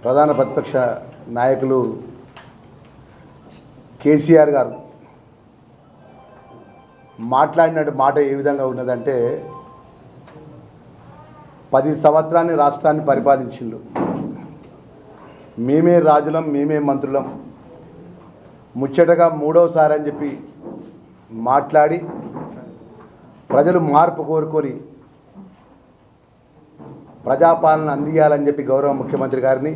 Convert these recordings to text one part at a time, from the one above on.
ప్రధాన ప్రతిపక్ష నాయకులు కేసీఆర్ గారు మాట్లాడిన మాట ఏ విధంగా ఉన్నదంటే 10 సంవత్సరాన్ని రాష్ట్రాన్ని పరిపాలించిండు, మేమే రాజులం మేమే మంత్రులం, ముచ్చటగా మూడోసారి అని చెప్పి మాట్లాడి ప్రజలు మార్పు కోరుకొని ప్రజాపాలన అందియాలని చెప్పి గౌరవ ముఖ్యమంత్రి గారిని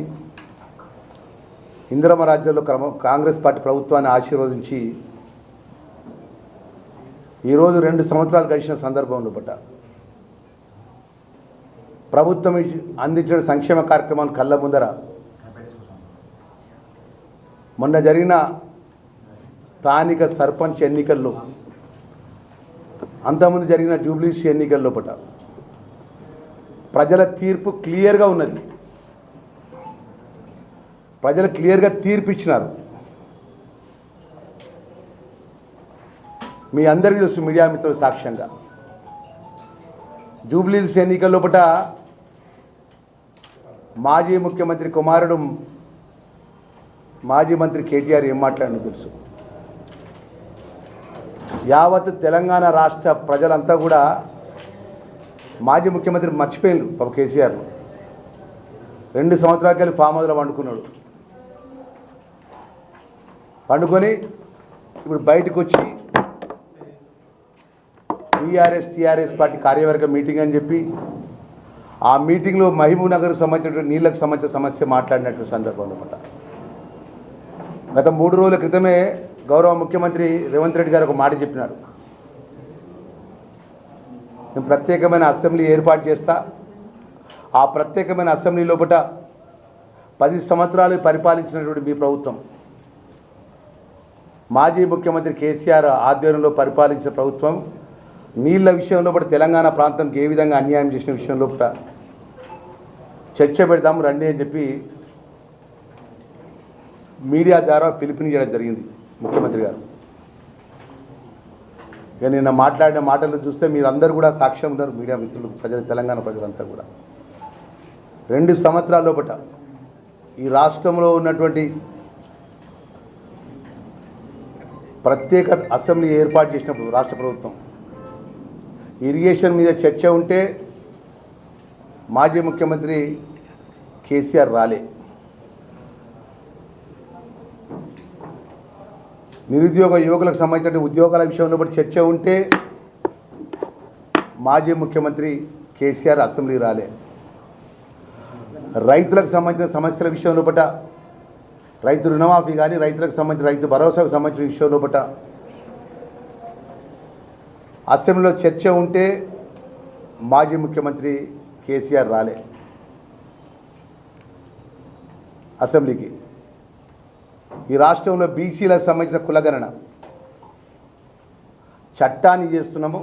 ఇందిరమ్మ రాజ్యంలో కాంగ్రెస్ పార్టీ ప్రభుత్వాన్ని ఆశీర్వదించి ఈరోజు 2 సంవత్సరాలు గడిచిన సందర్భంలో ప్రభుత్వం అందించిన సంక్షేమ కార్యక్రమాలు కళ్ళ ముందర మొన్న జరిగిన స్థానిక సర్పంచ్ ఎన్నికల్లో, అంతకుముందు జరిగిన జూబ్లీస్ ఎన్నికల్లో ప్రజల తీర్పు క్లియర్గా ఉన్నది. ప్రజలు క్లియర్గా తీర్పు ఇచ్చినారు. మీ అందరికీ తెలుసు, మీడియా మిత్రుల సాక్ష్యంగా జూబ్లీస్ ఎన్నికల్లో మాజీ ముఖ్యమంత్రి కుమారుడు మాజీ మంత్రి కేటీఆర్ ఏం మాట్లాడినో తెలుసు. యావత్ తెలంగాణ రాష్ట్ర ప్రజలంతా కూడా మాజీ ముఖ్యమంత్రి మర్చిపోయారు. పాప కేసీఆర్ 2 సంవత్సరాల కలిసి ఫామ్ హౌస్లో పండుకొని ఇప్పుడు బయటకు వచ్చి టీఆర్ఎస్ పార్టీ కార్యవర్గ మీటింగ్ అని చెప్పి ఆ మీటింగ్లో మహబూబ్ నగర్కు సంబంధించిన నీళ్లకు సంబంధించిన సమస్య మాట్లాడినట్టు సందర్భంలో గత 3 రోజుల క్రితమే గౌరవ ముఖ్యమంత్రి రేవంత్ రెడ్డి గారు ఒక మాట చెప్పినాడు, నేను ప్రత్యేకమైన అసెంబ్లీ ఏర్పాటు చేస్తా, ఆ ప్రత్యేకమైన అసెంబ్లీ లోపల 10 సంవత్సరాలు పరిపాలించినటువంటి మీ ప్రభుత్వం, మాజీ ముఖ్యమంత్రి కేసీఆర్ ఆధ్వర్యంలో పరిపాలించిన ప్రభుత్వం నీళ్ల విషయంలో తెలంగాణ ప్రాంతంకి ఏ విధంగా అన్యాయం చేసిన విషయంలో చర్చ పెడదాం రండి అని చెప్పి మీడియా ద్వారా పిలుపునియడం జరిగింది ముఖ్యమంత్రి గారు. ఇక నిన్న మాట్లాడిన మాటలు చూస్తే మీరందరూ కూడా సాక్ష్యం ఉన్నారు, మీడియా మిత్రులు, ప్రజలు, తెలంగాణ ప్రజలంతా కూడా 2 సంవత్సరాల లోపల ఈ రాష్ట్రంలో ఉన్నటువంటి ప్రత్యేక అసెంబ్లీ ఏర్పాటు చేసినప్పుడు రాష్ట్ర ప్రభుత్వం ఇరిగేషన్ మీద చర్చ ఉంటే మాజీ ముఖ్యమంత్రి కేసీఆర్ రాలే, నిరుద్యోగ యువకులకు సంబంధించిన ఉద్యోగాల విషయంలో చర్చ ఉంటే మాజీ ముఖ్యమంత్రి కేసీఆర్ అసెంబ్లీ రాలే, రైతులకు సంబంధించిన సమస్యల విషయంలో రైతు రుణమాఫీ కానీ రైతులకు సంబంధించిన రైతు భరోసాకు సంబంధించిన విషయంలో అసెంబ్లీలో చర్చ ఉంటే మాజీ ముఖ్యమంత్రి కేసీఆర్ రాలే అసెంబ్లీకి. ఈ రాష్ట్రంలో బీసీలకు సంబంధించిన కులగణన చట్టాన్ని చేస్తున్నాము,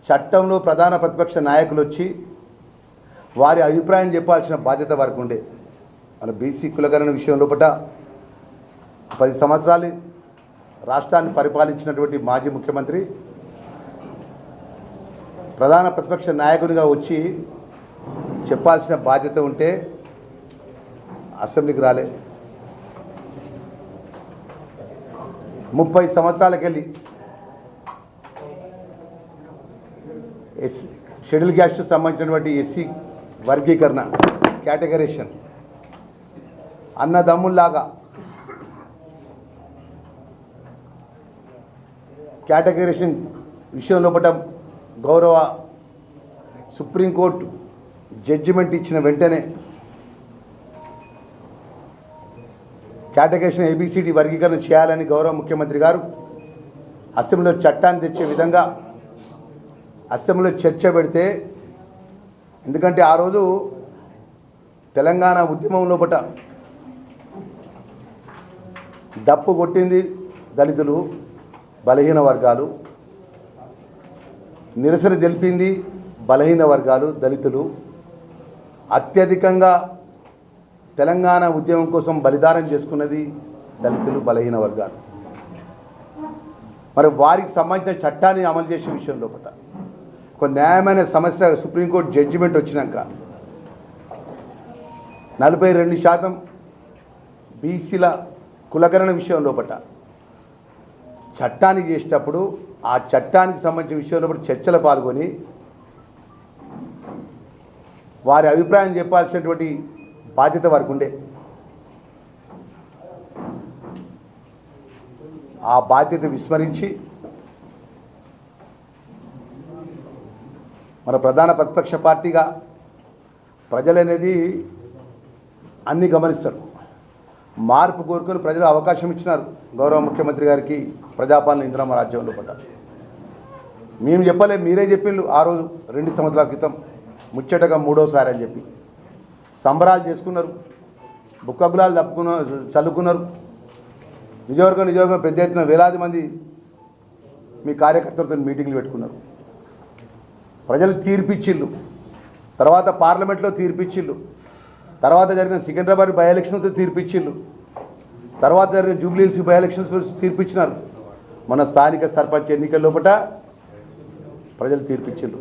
చట్టంలో ప్రధాన ప్రతిపక్ష నాయకులు వచ్చి వారి అభిప్రాయం చెప్పాల్సిన బాధ్యత వారికి ఉండే. మన బీసీ కులగణన విషయంలో 10 సంవత్సరాలు రాష్ట్రాన్ని పరిపాలించినటువంటి మాజీ ముఖ్యమంత్రి ప్రధాన ప్రతిపక్ష నాయకునిగా వచ్చి చెప్పాల్సిన బాధ్యత ఉంటే అసెంబ్లీకి రాలే. 30 సంవత్సరాలకెళ్ళి షెడ్యూల్ క్యాస్ట్కు సంబంధించినటువంటి ఎస్సీ వర్గీకరణ కేటగరేషన్ అన్నదమ్ముల్లాగా కేటగరేషన్ విషయంలో గౌరవ సుప్రీంకోర్టు జడ్జిమెంట్ ఇచ్చిన వెంటనే కేటగరేషన్ ఏబిసిడి వర్గీకరణ చేయాలని గౌరవ ముఖ్యమంత్రి గారు అసెంబ్లీలో చట్టాన్ని తెచ్చే విధంగా అసెంబ్లీలో చర్చ పెడితే, ఎందుకంటే ఆ రోజు తెలంగాణ ఉద్యమంలో దప్పు కొట్టింది దళితులు, బలహీన వర్గాలు, నిరసన తెలిపింది బలహీన వర్గాలు, దళితులు. అత్యధికంగా తెలంగాణ ఉద్యమం కోసం బలిదానం చేసుకున్నది దళితులు, బలహీన వర్గాలు. మరి వారికి సంబంధించిన చట్టాన్ని అమలు చేసే విషయంలో ఒక న్యాయమైన సమస్య సుప్రీంకోర్టు జడ్జిమెంట్ వచ్చినాక 42% బీసీల కులగణన విషయం లోపట చట్టానికి చేసేటప్పుడు ఆ చట్టానికి సంబంధించిన విషయంలో చర్చలు పాల్గొని వారి అభిప్రాయం చెప్పాల్సినటువంటి బాధ్యత వారికి ఉండే. ఆ బాధ్యత విస్మరించి మన ప్రధాన ప్రతిపక్ష పార్టీగా ప్రజలనేది అన్నీ గమనిస్తారు. మార్పు కోరుకొని ప్రజలు అవకాశం ఇచ్చినారు గౌరవ ముఖ్యమంత్రి గారికి ప్రజాపాలన ఇందిరమ్మ రాజ్యంలో పడ్డ. మేము చెప్పలే, మీరే చెప్పిండ్రు ఆ రోజు 2 సంవత్సరాల క్రితం ముచ్చటగా 3వసారి అని చెప్పి సంబరాలు చేసుకున్నారు, బుక్కగులాలు చల్లుకున్నారు. నిజవర్గం పెద్ద ఎత్తున వేలాది మంది మీ కార్యకర్తలతో మీటింగ్లు పెట్టుకున్నారు. ప్రజలు తీర్పిచ్చిళ్ళు, తర్వాత పార్లమెంట్లో తీర్పిచ్చిళ్ళు, తర్వాత జరిగిన సికింద్రాబాద్ బై ఎలక్షన్స్తో తీర్పిచ్చిళ్ళు, తర్వాత జరిగిన జూబ్లీహిల్స్ బై ఎలక్షన్స్లో తీర్పిచ్చినారు. మన స్థానిక సర్పంచ్ ఎన్నికల లోపల ప్రజలు తీర్పిచ్చిళ్ళు.